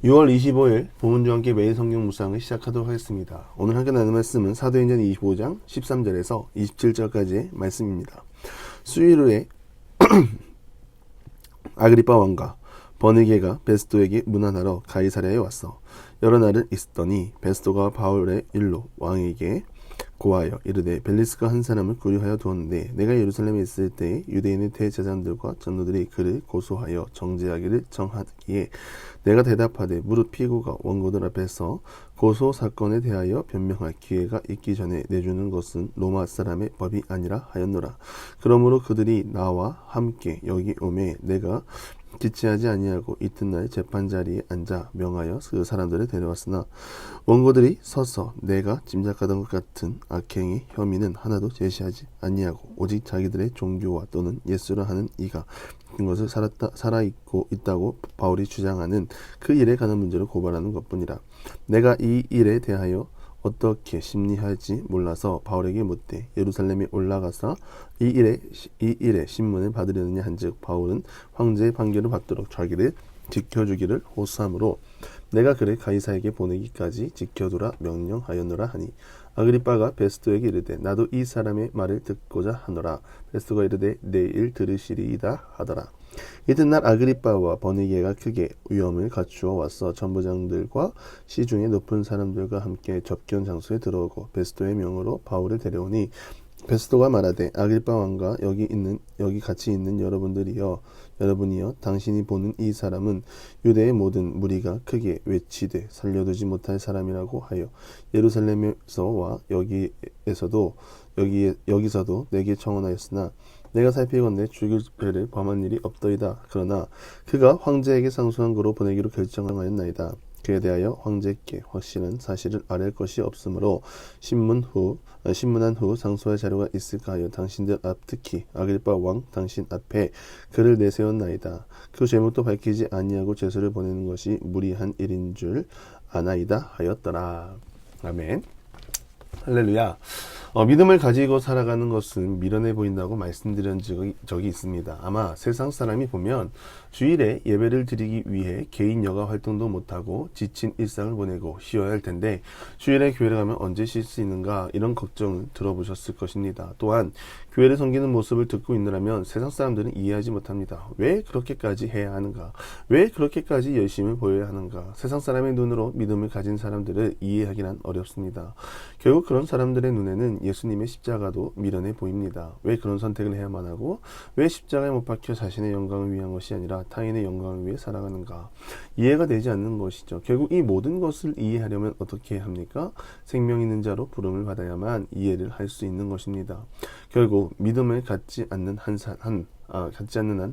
6월 25일 본문과 함께 매일 성경 묵상을 시작하도록 하겠습니다. 오늘 함께 나눌 말씀은 사도행전 25장 13절에서 27절까지의 말씀입니다. 수요일 후에 아그리빠 왕과 버니게가 베스도에게 문안하러 가이사랴에 왔어. 여러 날을 있었더니 베스도가 바울의 일로 왕에게 고하여 이르되 벨리스가 한 사람을 구류하여 두었는데 내가 예루살렘에 있을 때에 유대인의 대제사장들과 전도들이 그를 고소하여 정죄하기를 정하기에 내가 대답하되 무릇 피고가 원고들 앞에서 고소 사건에 대하여 변명할 기회가 있기 전에 내주는 것은 로마 사람의 법이 아니라 하였노라. 그러므로 그들이 나와 함께 여기 오매 내가 지체하지 아니하고 이튿날 재판자리에 앉아 명하여 그 사람들을 데려왔으나 원고들이 서서 내가 짐작하던 것 같은 악행의 혐의는 하나도 제시하지 아니하고 오직 자기들의 종교와 또는 예수를 하는 이가 그것을 살아있고 있다고 바울이 주장하는 그 일에 관한 문제로 고발하는 것뿐이라. 내가 이 일에 대하여 어떻게 심리할지 몰라서 바울에게 묻되 예루살렘에 올라가서 이 일에 신문을 받으려느냐 한즉 바울은 황제의 판결을 받도록 자기를 지켜주기를 호소하므로 내가 그를 가이사에게 보내기까지 지켜두라 명령하였노라 하니 아그리빠가 베스도에게 이르되 나도 이 사람의 말을 듣고자 하노라. 베스도가 이르되 내일 들으시리이다 하더라. 이튿날 아그리빠와 버니게가 크게 위험을 갖추어 와서 전부장들과 시중의 높은 사람들과 함께 접견 장소에 들어오고 베스도의 명으로 바울을 데려오니 베스도가 말하되 아그리빠 왕과 여기 같이 있는 여러분이여 당신이 보는 이 사람은 유대의 모든 무리가 크게 외치되 살려두지 못할 사람이라고 하여 예루살렘에서와 여기서도 내게 청원하였으나 내가 살피건대 죽일 죄를 범한 일이 없더이다. 그러나 그가 황제에게 상소한 거로 보내기로 결정하였나이다. 그에 대하여 황제께 확실한 사실을 아랠 것이 없으므로 신문한 후 상소할 자료가 있을까 하여 당신들 앞 특히 아그리빠 왕 당신 앞에 그를 내세웠나이다. 그 제목도 밝히지 아니하고 제소를 보내는 것이 무리한 일인 줄 아나이다 하였더라. 아멘. 할렐루야. 믿음을 가지고 살아가는 것은 미련해 보인다고 말씀드린 적이 있습니다. 아마 세상 사람이 보면 주일에 예배를 드리기 위해 개인 여가 활동도 못하고 지친 일상을 보내고 쉬어야 할 텐데 주일에 교회를 가면 언제 쉴 수 있는가 이런 걱정을 들어보셨을 것입니다. 또한 교회를 섬기는 모습을 듣고 있느라면 세상 사람들은 이해하지 못합니다. 왜 그렇게까지 해야 하는가? 왜 그렇게까지 열심을 보여야 하는가? 세상 사람의 눈으로 믿음을 가진 사람들을 이해하기란 어렵습니다. 결국 그런 사람들의 눈에는 예수님의 십자가도 미련해 보입니다. 왜 그런 선택을 해야만 하고 왜 십자가에 못 박혀 자신의 영광을 위한 것이 아니라 타인의 영광을 위해 살아가는가? 이해가 되지 않는 것이죠. 결국 이 모든 것을 이해하려면 어떻게 해야 합니까? 생명 있는 자로 부름을 받아야만 이해를 할 수 있는 것입니다. 결국 믿음을 갖지 않는 한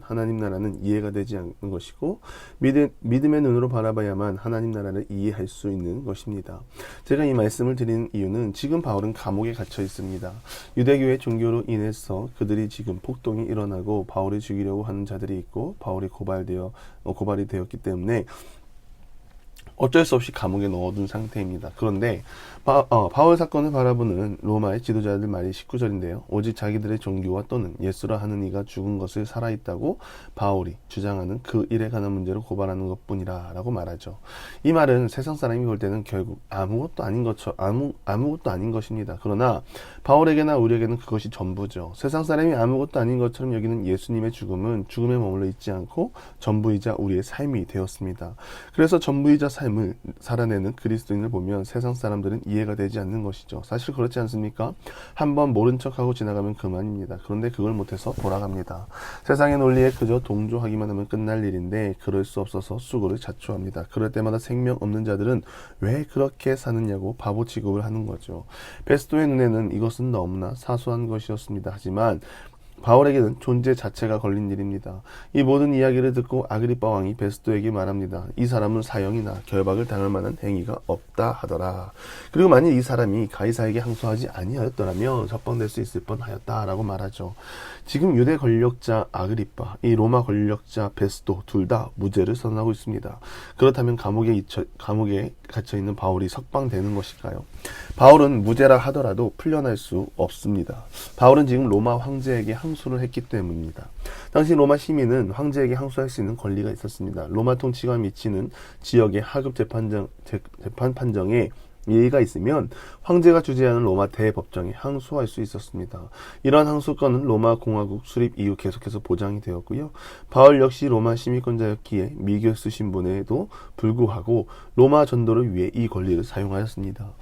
하나님 나라는 이해가 되지 않는 것이고 믿음의 눈으로 바라봐야만 하나님 나라를 이해할 수 있는 것입니다. 제가 이 말씀을 드리는 이유는 지금 바울은 감옥에 갇혀 있습니다. 유대교의 종교로 인해서 그들이 지금 폭동이 일어나고 바울을 죽이려고 하는 자들이 있고 바울이 고발이 되었기 때문에 어쩔 수 없이 감옥에 넣어둔 상태입니다. 그런데 바울 사건을 바라보는 로마의 지도자들 말이 19절인데요. 오직 자기들의 종교와 또는 예수라 하는 이가 죽은 것을 살아있다고 바울이 주장하는 그 일에 관한 문제로 고발하는 것뿐이라 라고 말하죠. 이 말은 세상 사람이 볼 때는 결국 아무것도 아닌 것입니다. 그러나 바울에게나 우리에게는 그것이 전부죠. 세상 사람이 아무것도 아닌 것처럼 여기는 예수님의 죽음은 죽음에 머물러 있지 않고 전부이자 우리의 삶이 되었습니다. 그래서 전부이자 삶을 살아내는 그리스도인을 보면 세상 사람들은 이해가 되지 않는 것이죠. 사실 그렇지 않습니까? 한번 모른 척하고 지나가면 그만입니다. 그런데 그걸 못해서 돌아갑니다. 세상의 논리에 그저 동조하기만 하면 끝날 일인데 그럴 수 없어서 수고를 자초합니다. 그럴 때마다 생명 없는 자들은 왜 그렇게 사느냐고 바보 취급을 하는 거죠. 베스도의 눈에는 이것은 너무나 사소한 것이었습니다. 하지만 바울에게는 존재 자체가 걸린 일입니다. 이 모든 이야기를 듣고 아그리빠 왕이 베스도에게 말합니다. 이 사람은 사형이나 결박을 당할 만한 행위가 없다 하더라. 그리고 만일 이 사람이 가이사에게 항소하지 아니하였더라면 석방될 수 있을 뻔하였다라고 말하죠. 지금 유대 권력자 아그리빠, 이 로마 권력자 베스도 둘 다 무죄를 선언하고 있습니다. 그렇다면 감옥에 갇혀있는 바울이 석방되는 것일까요? 바울은 무죄라 하더라도 풀려날 수 없습니다. 바울은 지금 로마 황제에게 항소를 했기 때문입니다. 당시 로마 시민은 황제에게 항소할 수 있는 권리가 있었습니다. 로마 통치가 미치는 지역의 하급 재판 판정에 예의가 있으면 황제가 주재하는 로마 대법정에 항소할 수 있었습니다. 이러한 항소권은 로마 공화국 수립 이후 계속해서 보장이 되었고요. 바울 역시 로마 시민권자였기에 미교수 신분에도 불구하고 로마 전도를 위해 이 권리를 사용하였습니다.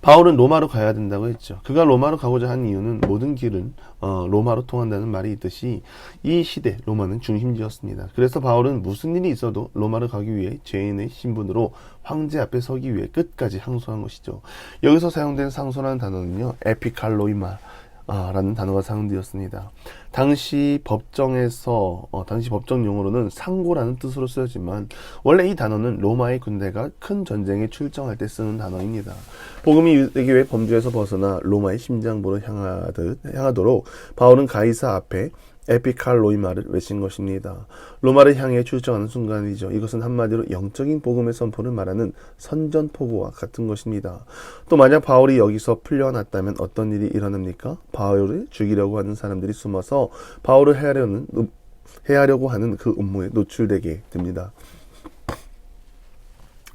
바울은 로마로 가야 된다고 했죠. 그가 로마로 가고자 한 이유는 모든 길은 로마로 통한다는 말이 있듯이 이 시대 로마는 중심지였습니다. 그래서 바울은 무슨 일이 있어도 로마로 가기 위해 죄인의 신분으로 황제 앞에 서기 위해 끝까지 항소한 것이죠. 여기서 사용된 상소라는 단어는요, 에피칼로이마 라는 단어가 사용되었습니다. 당시 법정 용어로는 상고라는 뜻으로 쓰였지만 원래 이 단어는 로마의 군대가 큰 전쟁에 출정할 때 쓰는 단어입니다. 복음이 유대교의 왜 범주에서 벗어나 로마의 심장부로 향하도록 바울은 가이사 앞에 에피칼로이마를 외친 것입니다. 로마를 향해 출정하는 순간이죠. 이것은 한마디로 영적인 복음의 선포를 말하는 선전포고와 같은 것입니다. 또 만약 바울이 여기서 풀려났다면 어떤 일이 일어납니까? 바울을 죽이려고 하는 사람들이 숨어서 바울을 해하려고 하는 그 음모에 노출되게 됩니다.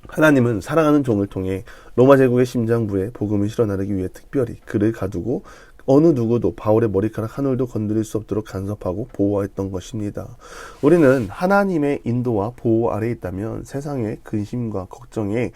하나님은 사랑하는 종을 통해 로마 제국의 심장부에 복음을 실어나르기 위해 특별히 그를 가두고 어느 누구도 바울의 머리카락 한 올도 건드릴 수 없도록 간섭하고 보호했던 것입니다. 우리는 하나님의 인도와 보호 아래에 있다면 세상의 근심과 걱정에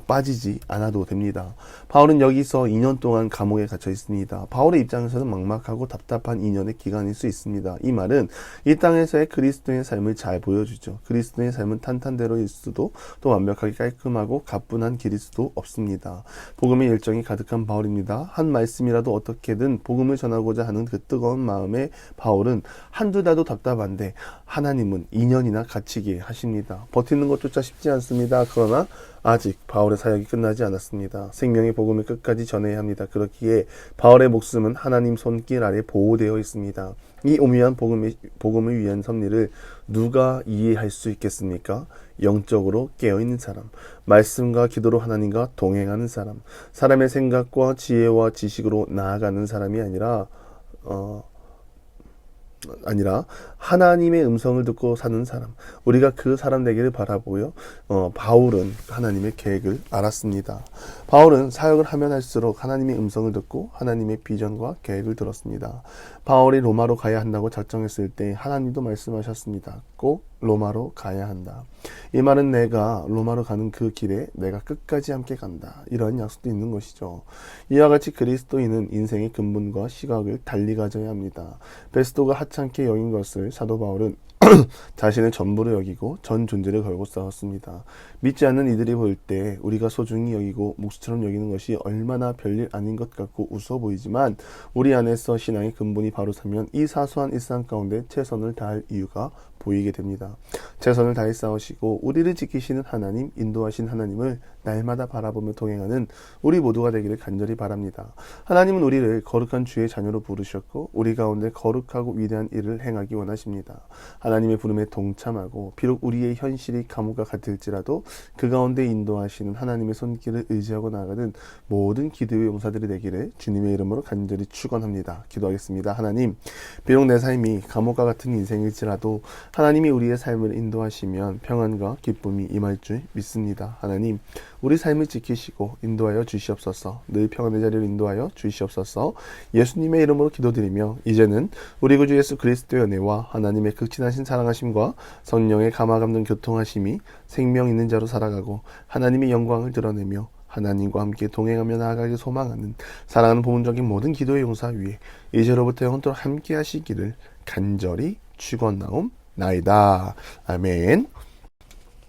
빠지지 않아도 됩니다. 바울은 여기서 2년 동안 감옥에 갇혀 있습니다. 바울의 입장에서는 막막하고 답답한 2년의 기간일 수 있습니다. 이 말은 이 땅에서의 그리스도의 삶을 잘 보여주죠. 그리스도의 삶은 탄탄대로일 수도 또 완벽하게 깔끔하고 가뿐한 길일 수도 없습니다. 복음의 열정이 가득한 바울입니다. 한 말씀이라도 어떻게든 복음을 전하고자 하는 그 뜨거운 마음에 바울은 한두 달도 답답한데 하나님은 2년이나 갇히게 하십니다. 버티는 것조차 쉽지 않습니다. 그러나 아직 바울의 사역이 끝나지 않았습니다. 생명의 복음을 끝까지 전해야 합니다. 그렇기에 바울의 목숨은 하나님 손길 아래 보호되어 있습니다. 이 오묘한 복음을 위한 섭리를 누가 이해할 수 있겠습니까? 영적으로 깨어있는 사람, 말씀과 기도로 하나님과 동행하는 사람, 사람의 생각과 지혜와 지식으로 나아가는 사람이 아니라 하나님의 음성을 듣고 사는 사람, 우리가 그 사람 되기를 바라보고요. 바울은 하나님의 계획을 알았습니다. 바울은 사역을 하면 할수록 하나님의 음성을 듣고 하나님의 비전과 계획을 들었습니다. 바울이 로마로 가야 한다고 작정했을 때 하나님도 말씀하셨습니다. 꼭 로마로 가야 한다. 이 말은 내가 로마로 가는 그 길에 내가 끝까지 함께 간다. 이런 약속도 있는 것이죠. 이와 같이 그리스도인은 인생의 근본과 시각을 달리 가져야 합니다. 베스도가 하찮게 여긴 것을 사도 바울은 자신의 전부로 여기고 전 존재를 걸고 싸웠습니다. 믿지 않는 이들이 볼 때 우리가 소중히 여기고 몫처럼 여기는 것이 얼마나 별일 아닌 것 같고 우스워 보이지만 우리 안에서 신앙의 근본이 바로 서면 이 사소한 일상 가운데 최선을 다할 이유가 보이게 됩니다. 최선을 다해 싸우시고 우리를 지키시는 하나님, 인도하신 하나님을 날마다 바라보며 동행하는 우리 모두가 되기를 간절히 바랍니다. 하나님은 우리를 거룩한 주의 자녀로 부르셨고 우리 가운데 거룩하고 위대한 일을 행하기 원하십니다. 하나님의 부름에 동참하고 비록 우리의 현실이 감옥과 같을지라도 그 가운데 인도하시는 하나님의 손길을 의지하고 나아가는 모든 기도의 용사들이 되기를 주님의 이름으로 간절히 축원합니다. 기도하겠습니다. 하나님, 비록 내 삶이 감옥과 같은 인생일지라도 하나님이 우리의 삶을 인도하시면 평안과 기쁨이 임할 줄 믿습니다. 하나님, 우리 삶을 지키시고 인도하여 주시옵소서. 늘 평안의 자리를 인도하여 주시옵소서. 예수님의 이름으로 기도드리며 이제는 우리 구주 예수 그리스도의 은혜와 하나님의 극진하신 사랑하심과 성령의 감화감동 교통하심이 생명 있는 자로 살아가고 하나님의 영광을 드러내며 하나님과 함께 동행하며 나아가길 소망하는 사랑하는 보문적인 모든 기도의 용사 위에 이제로부터 영원토록 함께 하시기를 간절히 축원나옵나이다. 아멘.